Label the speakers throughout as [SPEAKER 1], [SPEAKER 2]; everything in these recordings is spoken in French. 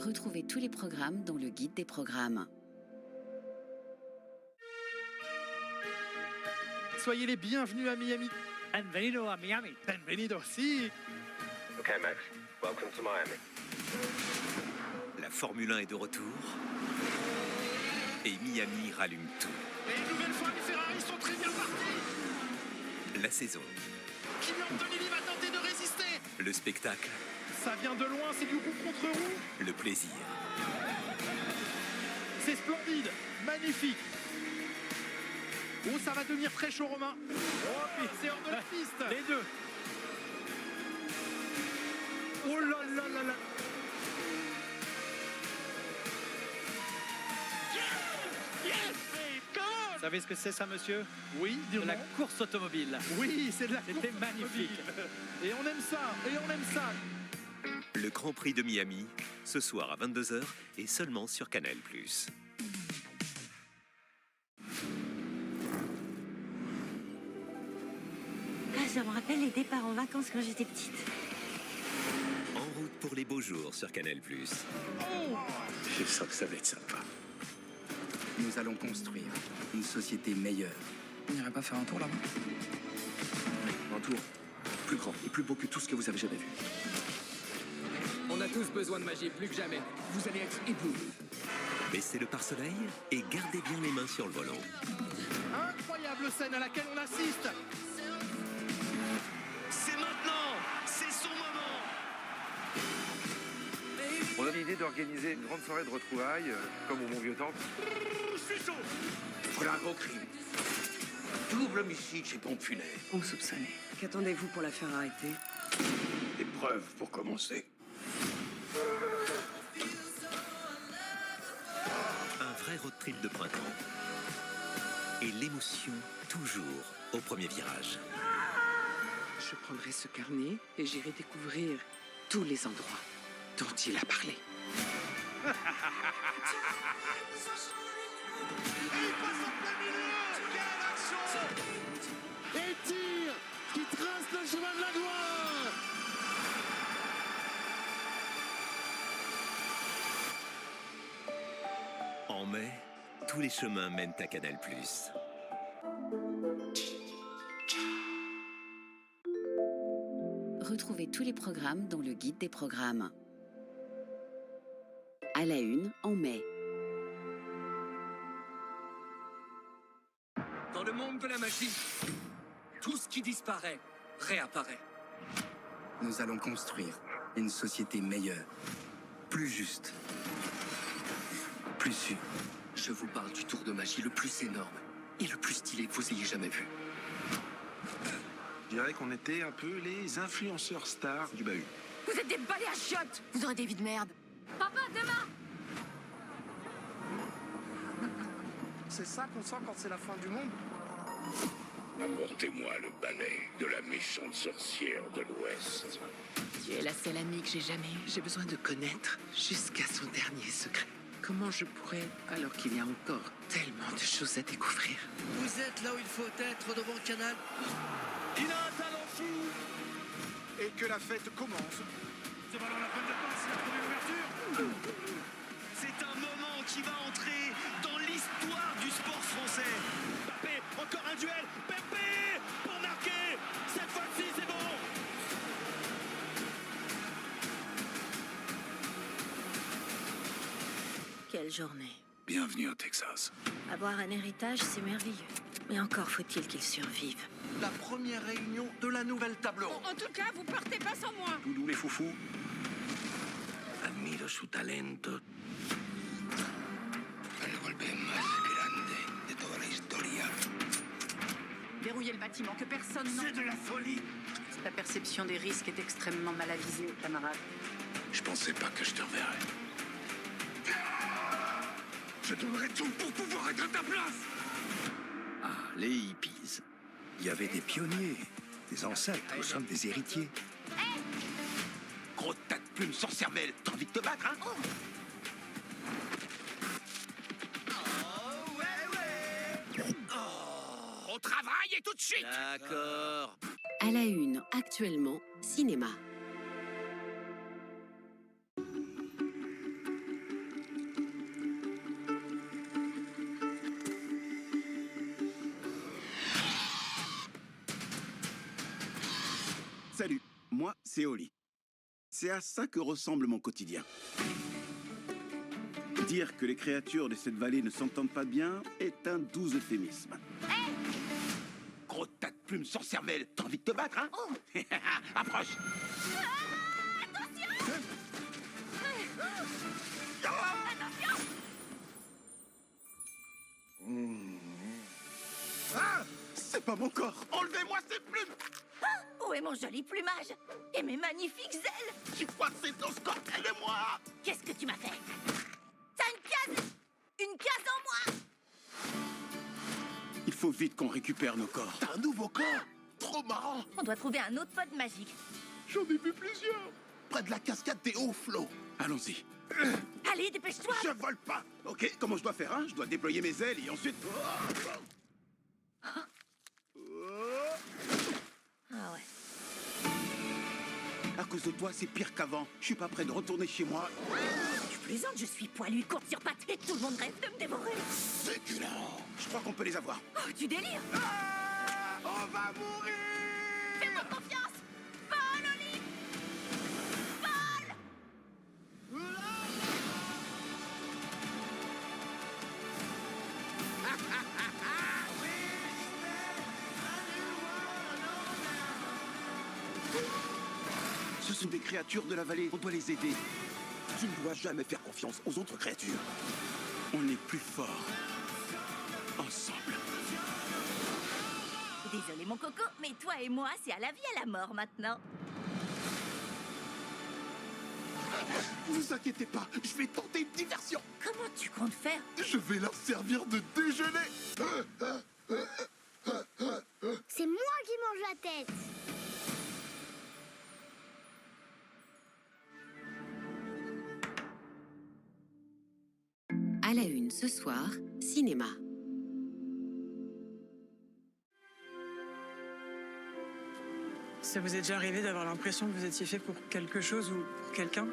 [SPEAKER 1] Retrouvez tous les programmes dans le guide des programmes.
[SPEAKER 2] Soyez les bienvenus à Miami.
[SPEAKER 3] Bienvenido a Miami.
[SPEAKER 2] Bienvenido, si.
[SPEAKER 4] Okay, Max. Welcome to Miami.
[SPEAKER 5] La Formule 1 est de retour. Et Miami rallume tout.
[SPEAKER 2] Et une nouvelle fois, les Ferrari sont très bien partis.
[SPEAKER 5] La saison,
[SPEAKER 2] Kimi Antonelli va tenter de résister.
[SPEAKER 5] le spectacle,
[SPEAKER 2] Ça vient de loin, c'est du roue contre roue.
[SPEAKER 5] le plaisir.
[SPEAKER 2] C'est splendide, magnifique. Oh, ça va devenir très chaud, Romain. Oh, puis c'est hors de la piste.
[SPEAKER 3] Les deux.
[SPEAKER 2] Oh là là là là.
[SPEAKER 3] Vous savez ce que c'est ça, monsieur?
[SPEAKER 2] Oui,
[SPEAKER 3] De
[SPEAKER 2] dis-moi.
[SPEAKER 3] la course automobile.
[SPEAKER 2] Oui, c'est de la
[SPEAKER 3] C'était
[SPEAKER 2] course
[SPEAKER 3] magnifique.
[SPEAKER 2] automobile. Et on aime ça, et on aime ça.
[SPEAKER 5] Le Grand Prix de Miami, ce soir à 22h et seulement sur Canal+.
[SPEAKER 6] Ah, ça me rappelle les départs en vacances quand j'étais petite.
[SPEAKER 5] En route pour les beaux jours sur Canal+.
[SPEAKER 7] Je sens que ça va être sympa. Nous allons construire une société meilleure.
[SPEAKER 8] On n'irait pas faire un tour là-bas?
[SPEAKER 7] Un tour plus grand et plus beau que tout ce que vous avez jamais vu.
[SPEAKER 8] On a tous besoin de magie, plus que jamais. Vous allez être éblouis.
[SPEAKER 5] Baissez le pare-soleil et gardez bien les mains sur le volant.
[SPEAKER 2] Incroyable scène à laquelle on assiste.
[SPEAKER 9] C'est maintenant. C'est son moment.
[SPEAKER 4] On a l'idée d'organiser une grande soirée de retrouvailles, comme au bon vieux temps.
[SPEAKER 9] Je suis chaud.
[SPEAKER 7] Voilà un gros crime. Double homicide chez pompe funèbre.
[SPEAKER 8] On soupçonnait. Qu'attendez-vous pour la faire arrêter?
[SPEAKER 7] Des preuves pour commencer.
[SPEAKER 5] Un vrai road trip de printemps. Et l'émotion toujours au premier virage.
[SPEAKER 8] Je prendrai ce carnet et j'irai découvrir tous les endroits dont il a parlé.
[SPEAKER 2] Et tire qui trace le chemin de la gloire.
[SPEAKER 5] En mai, tous les chemins mènent à Canal+.
[SPEAKER 1] Retrouvez tous les programmes dans le guide des programmes. À la une, en mai.
[SPEAKER 9] Dans le monde de la magie, tout ce qui disparaît réapparaît.
[SPEAKER 7] Nous allons construire une société meilleure, plus juste, plus sûre.
[SPEAKER 9] Je vous parle du tour de magie le plus énorme et le plus stylé que vous ayez jamais vu.
[SPEAKER 10] Je dirais qu'on était un peu les influenceurs stars du bahut.
[SPEAKER 6] Vous êtes des balais à chiottes. Vous aurez des vies de merde. Papa, demain.
[SPEAKER 2] C'est ça qu'on sent quand c'est la fin du monde.
[SPEAKER 7] Apportez-moi le balai de la méchante sorcière de l'Ouest.
[SPEAKER 8] Tu es la seule amie que j'ai jamais eue. J'ai besoin de connaître jusqu'à son dernier secret. Comment je pourrais, alors qu'il y a encore tellement de choses à découvrir?
[SPEAKER 9] Vous êtes là où il faut être devant le canal.
[SPEAKER 2] Il a un talent fou. Et que la fête commence. Ce ballon la peine de passe, il a trouvé l'ouverture.
[SPEAKER 9] C'est un moment qui va entrer dans l'histoire du sport français.
[SPEAKER 2] Mbappé, encore un duel. Mbappé pour marquer. Cette fois-ci, c'est bon.
[SPEAKER 6] Quelle journée.
[SPEAKER 7] Bienvenue au Texas.
[SPEAKER 6] Avoir un héritage, c'est merveilleux. Mais encore faut-il qu'il survive.
[SPEAKER 9] La première réunion de la nouvelle table ronde.
[SPEAKER 6] En tout cas, vous partez pas sans moi.
[SPEAKER 7] Tous les foufous. Admiro su talento. El golpe más grande de toda la historia.
[SPEAKER 6] Verrouillez le bâtiment, que personne
[SPEAKER 9] C'est de la folie.
[SPEAKER 6] La perception des risques est extrêmement mal avisée, camarade.
[SPEAKER 7] Je pensais pas que je te reverrais. Je donnerais tout pour pouvoir être à ta place. Ah, les hippies. Il y avait des pionniers, des ancêtres, nous sommes des héritiers. Gros tas de plumes sans cervelle, t'as envie de te battre, hein?
[SPEAKER 9] Au travail et tout de suite.
[SPEAKER 5] D'accord.
[SPEAKER 1] À la une, actuellement, cinéma.
[SPEAKER 11] c'est Oli. C'est à ça que ressemble mon quotidien. Dire que les créatures de cette vallée ne s'entendent pas bien est un doux euphémisme. Gros tas de plumes sans cervelle, t'as envie de te battre, hein? Approche! Ah! C'est pas mon corps! Enlevez-moi ces plumes!
[SPEAKER 6] Où est mon joli plumage? Et mes magnifiques ailes?
[SPEAKER 11] Tu crois que c'est ton scorpion de moi?
[SPEAKER 6] Qu'est-ce que tu m'as fait? T'as une case? Une case en moi?
[SPEAKER 11] Il faut vite qu'on récupère nos corps.
[SPEAKER 7] T'as un nouveau corps? Trop marrant!
[SPEAKER 6] On doit trouver un autre pod magique.
[SPEAKER 7] J'en ai vu plusieurs! Près de la cascade des hauts flots.
[SPEAKER 11] Allons-y.
[SPEAKER 6] Allez, dépêche-toi!
[SPEAKER 11] Je vole pas! Ok, comment je dois faire, hein? Je dois déployer mes ailes et ensuite...
[SPEAKER 6] Ah ouais.
[SPEAKER 11] À cause de toi, c'est pire qu'avant. Je suis pas prêt de retourner chez moi.
[SPEAKER 6] Tu plaisantes, je suis poilu, courte sur pattes, et tout le monde rêve de me dévorer.
[SPEAKER 11] Séculant! Je crois qu'on peut les avoir.
[SPEAKER 6] Oh, tu délires!
[SPEAKER 11] Ah! On va mourir!
[SPEAKER 6] Fais-moi confiance! Vole, Oli! Vole!
[SPEAKER 11] Ce sont des créatures de la vallée. On doit les aider.
[SPEAKER 7] Tu ne dois jamais faire confiance aux autres créatures.
[SPEAKER 11] On est plus forts. Ensemble.
[SPEAKER 6] Désolé, mon coco, mais toi et moi, c'est à la vie et à la mort maintenant.
[SPEAKER 7] Vous inquiétez pas, je vais tenter une diversion.
[SPEAKER 6] Comment tu comptes faire?
[SPEAKER 7] Je vais leur servir de déjeuner.
[SPEAKER 12] C'est moi qui mange la tête.
[SPEAKER 1] À la une ce soir, cinéma.
[SPEAKER 13] Ça vous est déjà arrivé d'avoir l'impression que vous étiez fait pour quelque chose ou pour quelqu'un?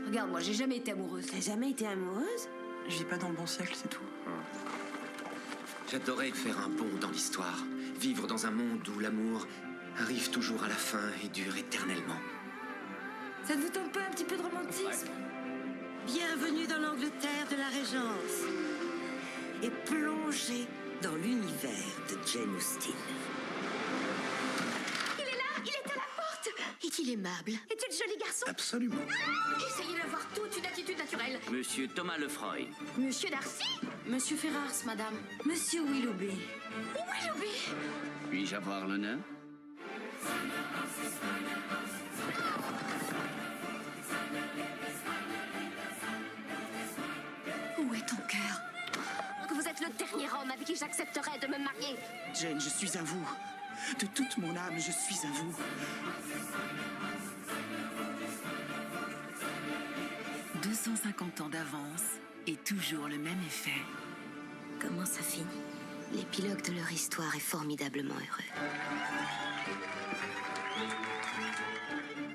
[SPEAKER 14] Regarde, moi, j'ai jamais été amoureuse.
[SPEAKER 6] T'as jamais été amoureuse?
[SPEAKER 13] Je vis pas dans le bon siècle, c'est tout.
[SPEAKER 15] J'adorais faire un bond dans l'histoire. Vivre dans un monde où l'amour arrive toujours à la fin et dure éternellement.
[SPEAKER 14] Ça ne vous tente pas un petit peu de romantisme?
[SPEAKER 16] Bienvenue dans l'Angleterre de la Régence. Et plongez dans l'univers de Jane Austen.
[SPEAKER 14] Il est là! Il est à la porte!
[SPEAKER 16] Est-il aimable?
[SPEAKER 14] Es-tu le joli garçon?
[SPEAKER 7] Absolument.
[SPEAKER 14] Essayez d'avoir toute une attitude naturelle.
[SPEAKER 17] Monsieur Thomas Lefroy.
[SPEAKER 14] Monsieur Darcy? Monsieur Ferrars, madame.
[SPEAKER 16] Monsieur Willoughby.
[SPEAKER 14] Willoughby!
[SPEAKER 17] Puis-je avoir l'honneur?
[SPEAKER 14] Où est ton cœur? Vous êtes le dernier homme avec qui j'accepterais de me marier.
[SPEAKER 13] Jane, je suis à vous. De toute mon âme, je suis à vous.
[SPEAKER 1] « 250 ans d'avance et toujours le même effet. »
[SPEAKER 6] Comment ça finit? L'épilogue de leur histoire est formidablement heureux.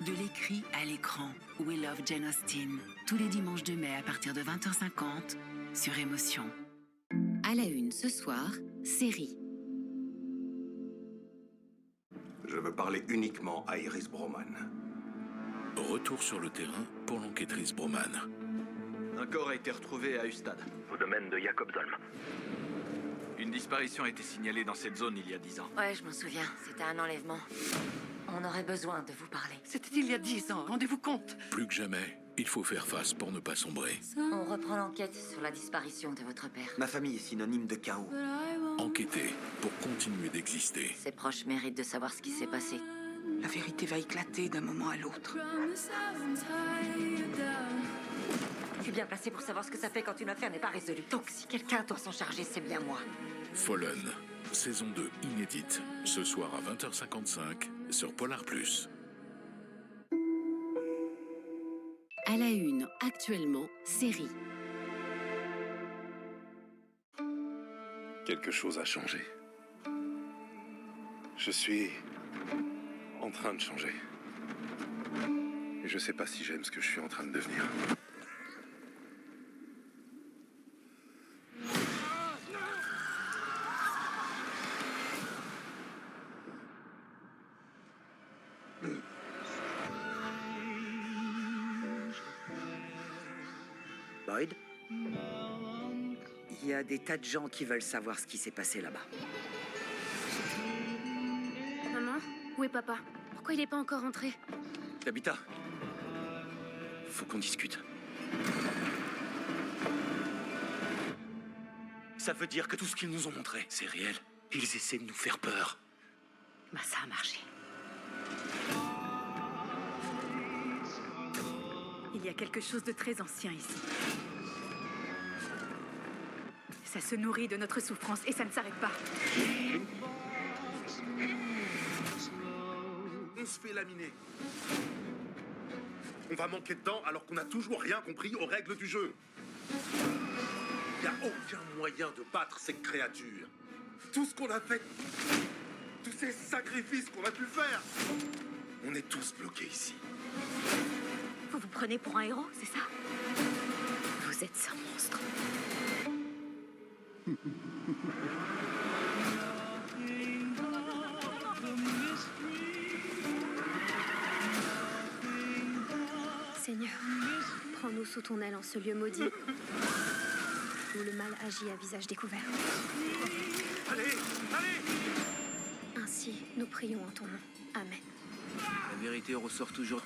[SPEAKER 1] De l'écrit à l'écran, We Love Jane Austen. Tous les dimanches de mai à partir de 20h50 sur Émotion. À la une ce soir, série.
[SPEAKER 10] Je veux parler uniquement à Iris Broman.
[SPEAKER 18] Retour sur le terrain pour l'enquêtrice Broman.
[SPEAKER 19] Un corps a été retrouvé à Ustad, au domaine de Jakobsholm. Une disparition a été signalée dans cette zone il y a 10 ans.
[SPEAKER 6] Ouais, je m'en souviens. C'était un enlèvement. On aurait besoin de vous parler.
[SPEAKER 8] C'était il y a 10 ans, rendez-vous compte.
[SPEAKER 18] Plus que jamais, il faut faire face pour ne pas sombrer.
[SPEAKER 6] On reprend l'enquête sur la disparition de votre père.
[SPEAKER 19] Ma famille est synonyme de chaos.
[SPEAKER 18] Enquêter pour continuer d'exister.
[SPEAKER 6] Ses proches méritent de savoir ce qui s'est passé.
[SPEAKER 13] La vérité va éclater d'un moment à l'autre.
[SPEAKER 6] Je suis bien placée pour savoir ce que ça fait quand une affaire n'est pas résolue. Donc si quelqu'un doit s'en charger, c'est bien moi.
[SPEAKER 18] Fallen, saison 2 inédite. Ce soir à 20h55 sur Polar+.
[SPEAKER 1] À la une, actuellement, série.
[SPEAKER 10] Quelque chose a changé. Je suis en train de changer. Et je sais pas si j'aime ce que je suis en train de devenir.
[SPEAKER 20] Boyd? Il y a des tas de gens qui veulent savoir ce qui s'est passé là-bas.
[SPEAKER 14] Maman, où est papa? Pourquoi il n'est pas encore rentré?
[SPEAKER 15] Tabitha, faut qu'on discute. Ça veut dire que tout ce qu'ils nous ont montré, c'est réel. Ils essaient de nous faire peur.
[SPEAKER 6] Bah ça a marché.
[SPEAKER 21] Il y a quelque chose de très ancien ici. Ça se nourrit de notre souffrance et ça ne s'arrête pas.
[SPEAKER 10] On se fait laminer. On va manquer de temps alors qu'on n'a toujours rien compris aux règles du jeu. Il n'y a aucun moyen de battre cette créature. Tout ce qu'on a fait, tous ces sacrifices qu'on a pu faire, on est tous bloqués ici.
[SPEAKER 21] Vous vous prenez pour un héros, c'est ça? Vous êtes un monstre.
[SPEAKER 14] Seigneur, prends-nous sous ton aile en ce lieu maudit, où le mal agit à visage découvert.
[SPEAKER 10] Allez, allez!
[SPEAKER 14] Ainsi, nous prions en ton nom. Amen.
[SPEAKER 15] La vérité ressort toujours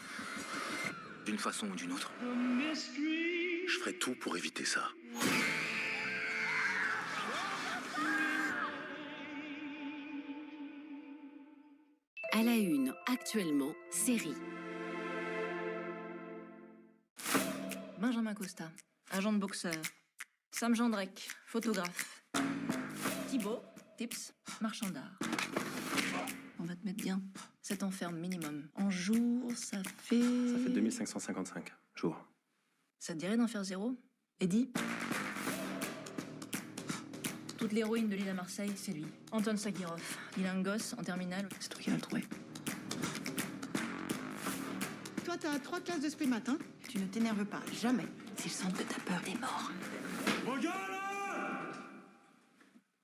[SPEAKER 15] d'une façon ou d'une autre.
[SPEAKER 10] Je ferai tout pour éviter ça.
[SPEAKER 1] À la une, actuellement, série.
[SPEAKER 22] Benjamin Costa, agent de boxeur. Sam Jandrek, photographe. Thibaut, tips, marchand d'art. On va te mettre bien. 7 ans ferme minimum. En jour, ça fait...
[SPEAKER 23] Ça fait 2555 jours.
[SPEAKER 22] Ça te dirait d'en faire 0? Eddie? Toute l'héroïne de l'île à Marseille, c'est lui. Anton Sagirov. Il a un gosse en terminale. C'est toi qui vas le trouver.
[SPEAKER 24] Toi, t'as 3 classes de spé matin. Tu ne t'énerves pas, jamais.
[SPEAKER 22] S'ils sentent que t'as peur, t'es mort.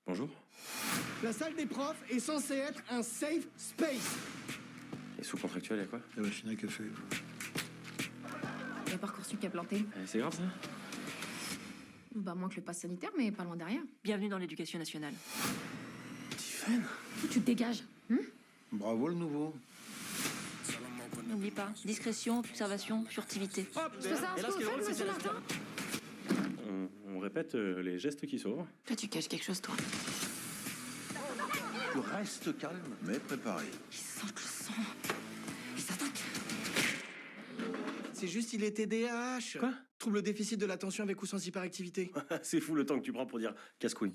[SPEAKER 23] Bonjour.
[SPEAKER 24] La salle des profs est censée être un safe space.
[SPEAKER 23] Et sous-contractuel, y'a quoi?
[SPEAKER 7] La machine à café.
[SPEAKER 22] Il y a Parcoursup qui a planté.
[SPEAKER 23] C'est grave, ça?
[SPEAKER 22] Bah, moins que le pass sanitaire, mais pas loin derrière. Bienvenue dans l'éducation nationale.
[SPEAKER 23] Tiffen?
[SPEAKER 22] Tu te dégages.
[SPEAKER 7] Bravo le nouveau.
[SPEAKER 22] N'oublie pas, discrétion, observation, furtivité.
[SPEAKER 14] Je peux savoir ce que vous faites, monsieur Martin?
[SPEAKER 23] On répète les gestes qui sauvent.
[SPEAKER 22] Toi, tu caches quelque chose, toi.
[SPEAKER 7] Tu restes calme, mais préparé.
[SPEAKER 22] Ils sentent le sang. Ils s'attaquent.
[SPEAKER 24] C'est juste, il est TDAH.
[SPEAKER 23] Quoi?
[SPEAKER 24] Trouble déficit de l'attention avec ou sans hyperactivité.
[SPEAKER 23] C'est fou le temps que tu prends pour dire casse-couille.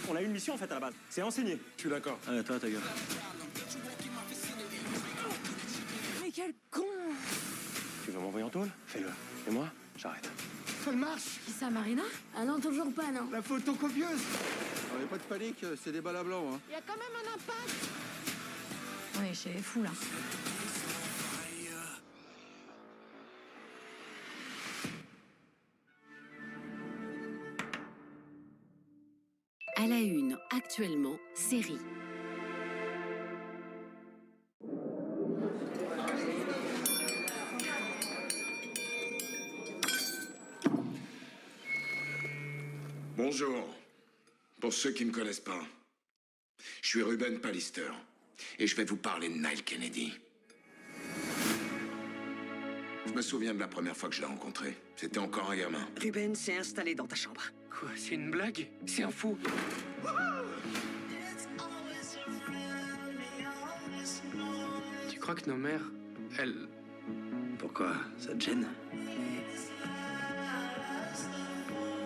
[SPEAKER 23] On a une mission en fait à la base, c'est enseigner.
[SPEAKER 10] Je suis d'accord.
[SPEAKER 23] Allez, toi, ta gueule.
[SPEAKER 22] Mais quel con!
[SPEAKER 23] Tu veux m'envoyer en tôle? Fais-le. Et moi, j'arrête.
[SPEAKER 24] Ça marche.
[SPEAKER 14] Qui ça, Marina? Ah non, toujours pas, non.
[SPEAKER 24] La photocopieuse.
[SPEAKER 7] Allez, pas de panique, c'est des balles à blanc, hein.
[SPEAKER 24] Il y a quand même un impact.
[SPEAKER 22] On est chez les fous, là.
[SPEAKER 1] À la une, actuellement, série.
[SPEAKER 25] Bonjour. Pour ceux qui ne me connaissent pas, je suis Ruben Pallister et je vais vous parler de Nile Kennedy. Je me souviens de la première fois que je l'ai rencontré. C'était encore un gamin.
[SPEAKER 20] Ruben s'est installé dans ta chambre.
[SPEAKER 15] Quoi, c'est une blague? C'est un fou. Tu crois que nos mères, elles...
[SPEAKER 20] Pourquoi? Ça te gêne?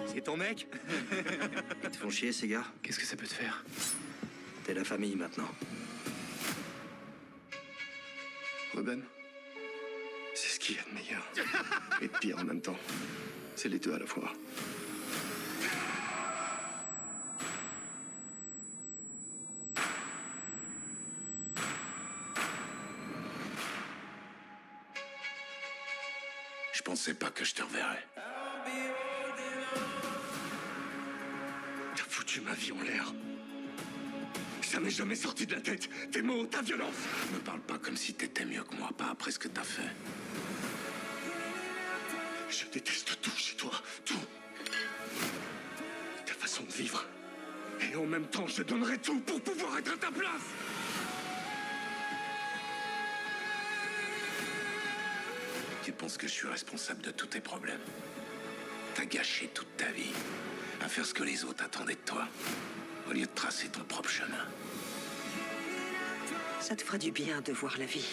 [SPEAKER 15] C'est ton mec?
[SPEAKER 20] Ils te font chier, ces gars?
[SPEAKER 15] Qu'est-ce que ça peut te faire?
[SPEAKER 20] T'es la famille maintenant.
[SPEAKER 25] Ruben, c'est ce qu'il y a de meilleur. Et de pire en même temps. C'est les deux à la fois. Je pensais pas que je te reverrais. T'as foutu ma vie en l'air. Ça m'est jamais sorti de la tête. Tes mots, ta violence. Me parle pas comme si t'étais mieux que moi, pas après ce que t'as fait.
[SPEAKER 24] Je déteste tout chez toi, tout. Ta façon de vivre. Et en même temps, je donnerai tout pour pouvoir être à ta place.
[SPEAKER 25] Tu penses que je suis responsable de tous tes problèmes? T'as gâché toute ta vie à faire ce que les autres attendaient de toi, au lieu de tracer ton propre chemin.
[SPEAKER 16] Ça te fera du bien de voir la vie.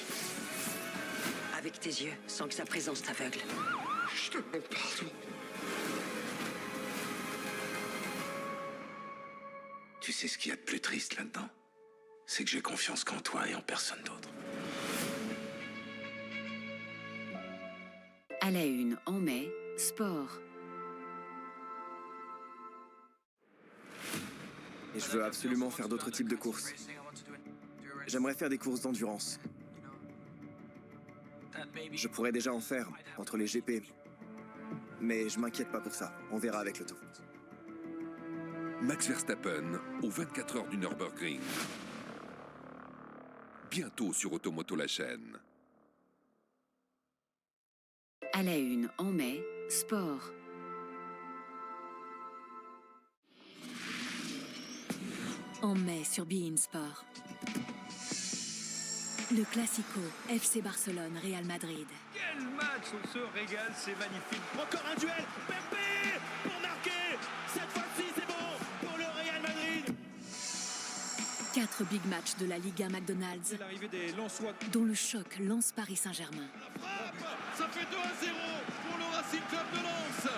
[SPEAKER 16] Avec tes yeux, sans que sa présence t'aveugle.
[SPEAKER 24] Je te demande pardon.
[SPEAKER 25] Tu sais ce qu'il y a de plus triste là-dedans? C'est que j'ai confiance qu'en toi et en personne d'autre.
[SPEAKER 1] À la une, en mai, sport.
[SPEAKER 2] Et je veux absolument faire d'autres types de courses. J'aimerais faire des courses d'endurance. Je pourrais déjà en faire, entre les GP. Mais je m'inquiète pas pour ça. On verra avec le temps.
[SPEAKER 18] Max Verstappen aux 24 heures du Nürburgring. Bientôt sur Automoto la chaîne.
[SPEAKER 1] À la une, en mai, sport.
[SPEAKER 3] En mai sur beIN Sport. Le Classico, FC Barcelone, Real Madrid.
[SPEAKER 4] Quel match, on se régale, c'est magnifique. Encore un duel, Pepe pour marquer. Cette fois-ci, c'est bon pour le Real Madrid.
[SPEAKER 3] 4 big matchs de la Liga McDonald's,
[SPEAKER 4] L'arrivée des Lensois.
[SPEAKER 3] dont le choc lance Paris Saint-Germain.
[SPEAKER 4] Ça fait 2-0 pour le Racing Club de Lens.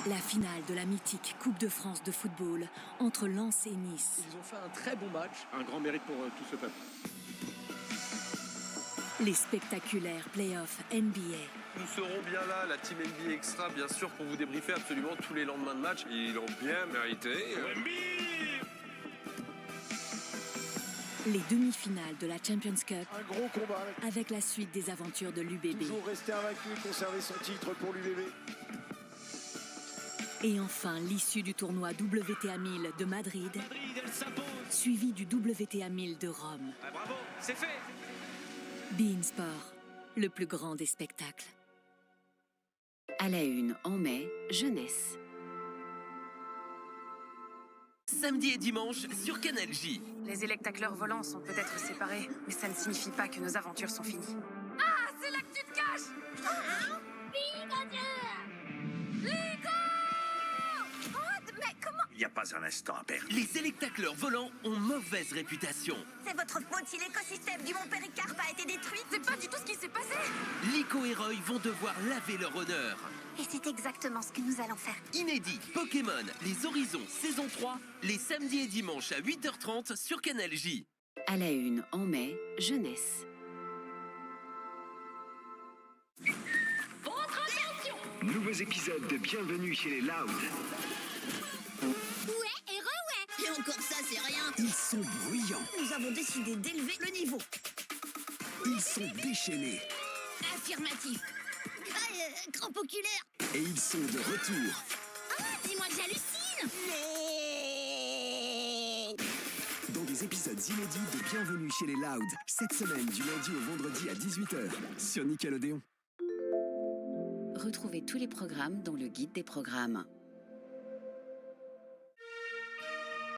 [SPEAKER 3] La finale de la mythique Coupe de France de football entre Lens et Nice.
[SPEAKER 23] Ils ont fait un très bon match. Un grand mérite pour tout ce peuple.
[SPEAKER 3] Les spectaculaires playoffs NBA.
[SPEAKER 5] Nous serons bien là, la team NBA Extra, bien sûr, pour vous débriefer absolument tous les lendemains de match. Ils l'ont bien mérité.
[SPEAKER 3] Les demi-finales de la Champions Cup.
[SPEAKER 24] Un gros combat.
[SPEAKER 3] Avec la suite des aventures de l'UBB.
[SPEAKER 24] Toujours rester invaincu et conserver son titre pour l'UBB.
[SPEAKER 3] Et enfin, l'issue du tournoi WTA 1000 de Madrid, suivi du WTA 1000 de Rome.
[SPEAKER 4] Ah, bravo, c'est fait.
[SPEAKER 3] beIN Sport, le plus grand des spectacles.
[SPEAKER 1] À la une, en mai, jeunesse.
[SPEAKER 9] Samedi et dimanche sur Canal J.
[SPEAKER 26] Les électacleurs volants sont peut-être séparés, mais ça ne signifie pas que nos aventures sont finies.
[SPEAKER 12] Ah, c'est là que tu te caches. Mais comment?
[SPEAKER 25] Il n'y a pas un instant à perdre.
[SPEAKER 9] Les électacleurs volants ont mauvaise réputation.
[SPEAKER 12] C'est votre faute si l'écosystème du Mont Péricarpe a été détruit. C'est pas du tout ce qui s'est passé.
[SPEAKER 9] Lico et Roy vont devoir laver leur honneur.
[SPEAKER 12] Et c'est exactement ce que nous allons faire.
[SPEAKER 9] Inédit, Pokémon, les Horizons, saison 3, les samedis et dimanches à 8h30 sur Canal J.
[SPEAKER 1] À la une, en mai, jeunesse.
[SPEAKER 12] Votre attention!
[SPEAKER 27] Nouveaux épisodes de Bienvenue chez les Loud.
[SPEAKER 12] Ouais et re-ouais. Et encore ça, c'est rien.
[SPEAKER 27] Ils sont bruyants.
[SPEAKER 12] Nous avons décidé d'élever le niveau.
[SPEAKER 27] Ils sont déchaînés.
[SPEAKER 12] Affirmatif. Crampe oculaire.
[SPEAKER 27] Et ils sont de retour.
[SPEAKER 12] Ah, dis-moi que j'hallucine.
[SPEAKER 27] Dans des épisodes inédits de Bienvenue chez les Loud. Cette semaine, du lundi au vendredi à 18h. Sur Nickelodeon.
[SPEAKER 1] Retrouvez tous les programmes dans le guide des programmes.